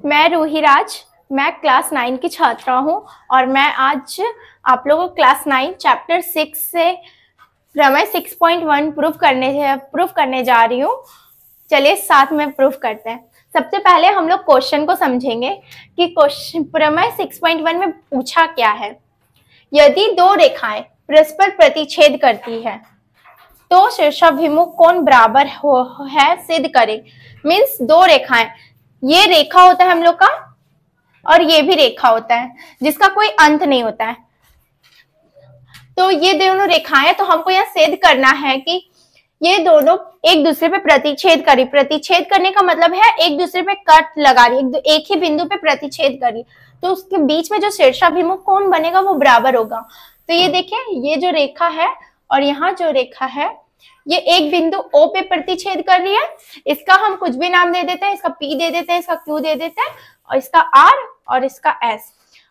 मैं रूही राज, मैं क्लास 9 की छात्रा हूँ और मैं आज आप लोगों को क्लास 9 चैप्टर 6 से प्रमेय 6.1 प्रूफ करने जा रही हूँ। चलिए साथ में प्रूफ करते हैं। सबसे पहले हम लोग क्वेश्चन को समझेंगे कि क्वेश्चन प्रमेय 6.1 में पूछा क्या है। यदि दो रेखाएं परस्पर प्रतिच्छेद करती है तो शीर्षाभिमुख कोण बराबर है सिद्ध करें। मीन्स दो रेखाएं, ये रेखा होता है हम लोग का और ये भी रेखा होता है जिसका कोई अंत नहीं होता है। तो ये दोनों रेखाएं, तो हमको यहाँ सिद्ध करना है कि ये दोनों एक दूसरे पे प्रतिच्छेद करी। प्रतिच्छेद करने का मतलब है एक दूसरे पे कट लगा रही, एक ही बिंदु पे प्रतिच्छेद करी, तो उसके बीच में जो शीर्षाभिमुख कोण बनेगा वो बराबर होगा। तो ये देखिए, ये जो रेखा है और यहाँ जो रेखा है, ये एक बिंदु O पे प्रतिच्छेद कर रही है। इसका हम कुछ भी नाम दे देते हैं, इसका P दे देते हैं, इसका Q दे देते हैं और इसका R और इसका S।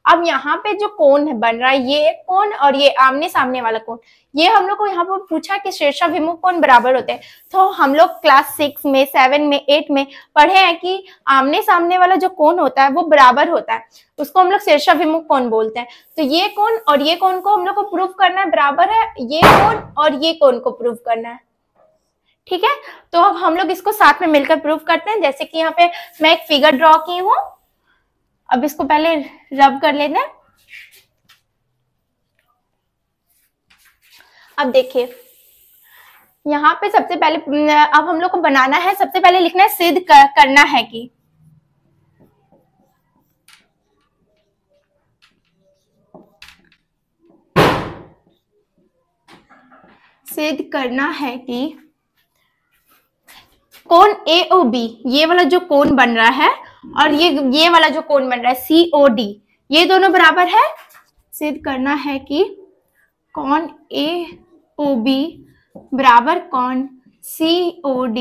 अब यहाँ पे जो कोण बन रहा है, ये कोण और ये आमने सामने वाला कोण, ये हम लोग को यहाँ पर पूछा कि शीर्षाभिमुख कोण बराबर होते हैं। तो हम लोग क्लास 6 में, 7 में, 8 में पढ़े हैं कि आमने सामने वाला जो कोण होता है वो बराबर होता है, उसको हम लोग शीर्षाभिमुख कोण बोलते हैं। तो ये कोण और ये कोण को हम लोग को प्रूफ करना है बराबर है, ये कोण और ये कोण को प्रूफ करना है। ठीक है, तो अब हम लोग इसको साथ में मिलकर प्रूफ करते हैं। जैसे कि यहाँ पे मैं एक फिगर ड्रॉ की हूँ, अब इसको पहले रब कर लेते हैं। अब देखिए यहाँ पे सबसे पहले अब हम लोग को बनाना है, सबसे पहले लिखना है सिद्ध करना है कि सिद्ध करना है कि कोण AOB, ये वाला जो कोण बन रहा है और ये वाला जो कोण बन रहा है COD, ये दोनों बराबर है। सिद्ध करना है कि कोण AOB बराबर कोण COD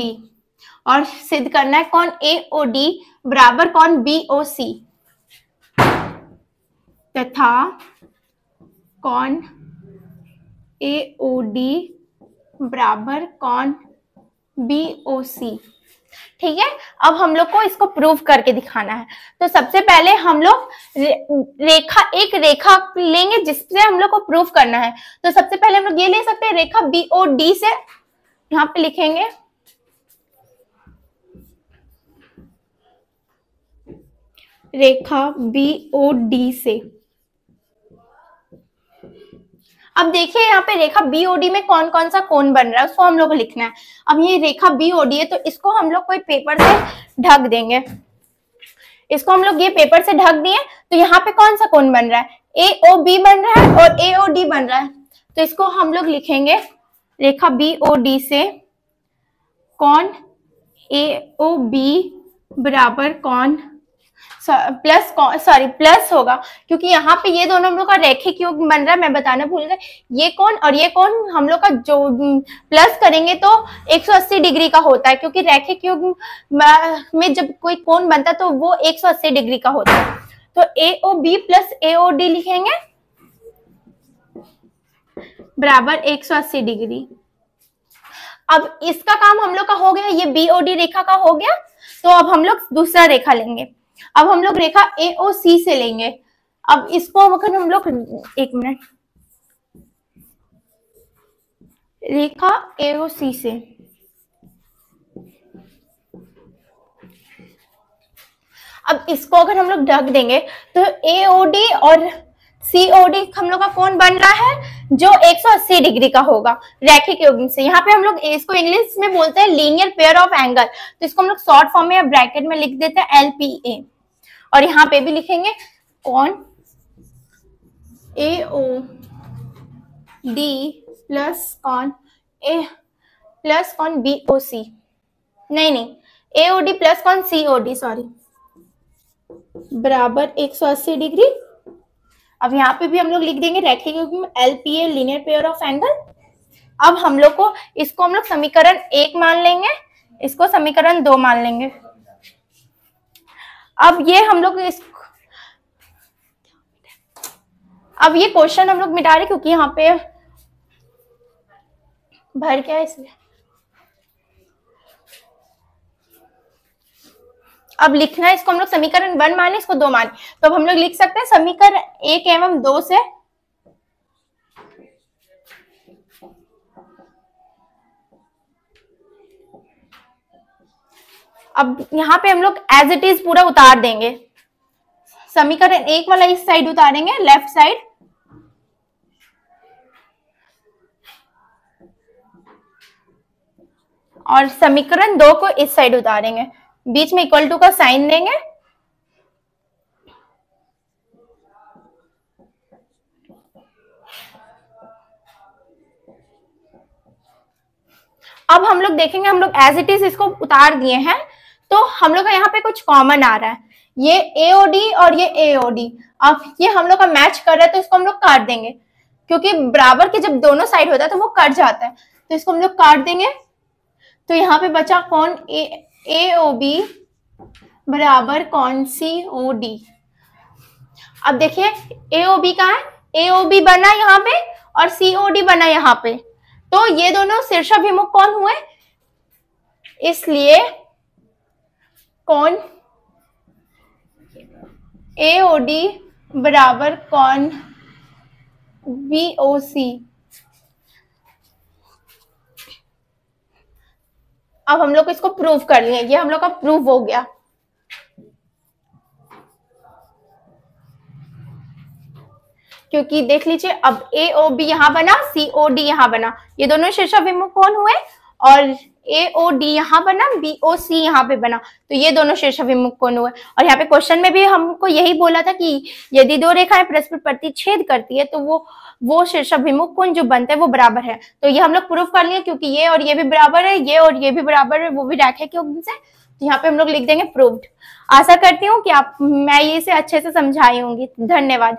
और सिद्ध करना है कोण AOD बराबर कोण BOC तथा कोण AOD बराबर कोण BOC। ठीक है, अब हम लोग को इसको प्रूव करके दिखाना है। तो सबसे पहले हम लोग एक रेखा लेंगे जिससे हम लोग को प्रूव करना है। तो सबसे पहले हम लोग ये ले सकते हैं रेखा BOD से, यहाँ पे लिखेंगे रेखा BOD से। अब देखिए यहाँ पे रेखा BOD में कौन कौन सा कोण बन रहा है उसको हम लोग को लिखना है। अब ये रेखा BOD है तो इसको हम लोग कोई पेपर से ढक देंगे। इसको हम लोग ये पेपर से ढक दिए तो यहाँ पे कौन सा कोण बन रहा है, AOB बन रहा है और AOD बन रहा है। तो इसको हम लोग लिखेंगे रेखा BOD से कोण AOB बराबर कोण प्लस होगा, क्योंकि यहाँ पे ये दोनों हम लोग का रैखिक योग बन रहा है। मैं बताना भूल गई, ये कोण और ये कोण हम लोग का जो प्लस करेंगे तो 180 डिग्री का होता है, क्योंकि रैखिक योग में जब कोई कोण बनता है तो वो 180 डिग्री का होता है। तो AOB प्लस AOD लिखेंगे बराबर 180 डिग्री। अब इसका काम हम लोग का हो गया, ये BOD रेखा का हो गया। तो अब हम लोग दूसरा रेखा लेंगे। अब हम लोग रेखा AOC से लेंगे। अब इसको अगर हम लोग, एक मिनट, रेखा AOC से अब इसको अगर हम लोग ढक देंगे तो AOD और COD हम लोग का कोण बन रहा है जो 180 डिग्री का होगा रैखिक योग से। यहाँ पे हम लोग इसको इंग्लिश में बोलते हैं लीनियर पेयर ऑफ एंगल, तो इसको हम लोग शॉर्ट फॉर्म में या ब्रैकेट में लिख देते हैं LPA। और यहाँ पे भी लिखेंगे कोण AOD प्लस कोण BOC, नहीं AOD प्लस कोण COD, सॉरी, बराबर 180 डिग्री। अब यहाँ पे भी हम लोग लिख देंगे रैखिक योग में LPA, linear pair of angle. अब हम लोग को इसको हम लोग समीकरण 1 मान लेंगे, इसको समीकरण 2 मान लेंगे। अब ये हम लोग अब ये क्वेश्चन हम लोग मिटा रहे क्योंकि यहाँ पे भर क्या है इसलिए। अब लिखना है इसको हम लोग समीकरण 1 माने, इसको 2 माने, तो अब हम लोग लिख सकते हैं समीकरण 1 एवं 2 से अब यहाँ पे हम लोग एज इट इज पूरा उतार देंगे। समीकरण 1 वाला इस साइड उतारेंगे, लेफ्ट साइड, और समीकरण 2 को इस साइड उतारेंगे, बीच में इक्वल टू का साइन देंगे। अब हम लोग देखेंगे, हम लोग एज इट इज इसको उतार दिए हैं, तो हम लोग का यहाँ पे कुछ कॉमन आ रहा है, ये एओडी और ये एओडी। अब ये हम लोग का मैच कर रहा है, तो इसको हम लोग काट देंगे, क्योंकि बराबर के जब दोनों साइड होता है तो वो कट जाता है, तो इसको हम लोग काट देंगे। तो यहाँ पे बचा कौन, एओबी बराबर कौन, सी ओ डी। अब देखिए एओबी कहाँ है, एओबी बना यहाँ पे और सीओडी बना यहाँ पे, तो ये दोनों शीर्षाभिमुख कौन हुए, इसलिए कौन एओडी बराबर कौन बीओसी। अब हम लोग इसको प्रूव कर लिए, ये हम लोग का प्रूव हो गया। क्योंकि देख लीजिए अब एओबी यहाँ बना, सीओडी यहाँ बना, ये दोनों शीर्षाभिमुख कौन हुए, और एओडी यहाँ बना, बीओसी यहाँ पे बना, तो ये दोनों शीर्षाभिमुख कौन हुए। और यहाँ पे क्वेश्चन में भी हमको यही बोला था कि यदि दो रेखाएं परस्पर प्रतिच्छेद करती है तो वो शीर्षाभिमुख कोण जो बनता है वो बराबर है। तो ये हम लोग प्रूफ कर लिए, क्योंकि ये और ये भी बराबर है, ये और ये भी बराबर है, वो भी रैखिक योग से, तो यहाँ पे हम लोग लिख देंगे प्रूव्ड। आशा करती हूँ कि मैं इसे अच्छे से समझाई होंगी। धन्यवाद।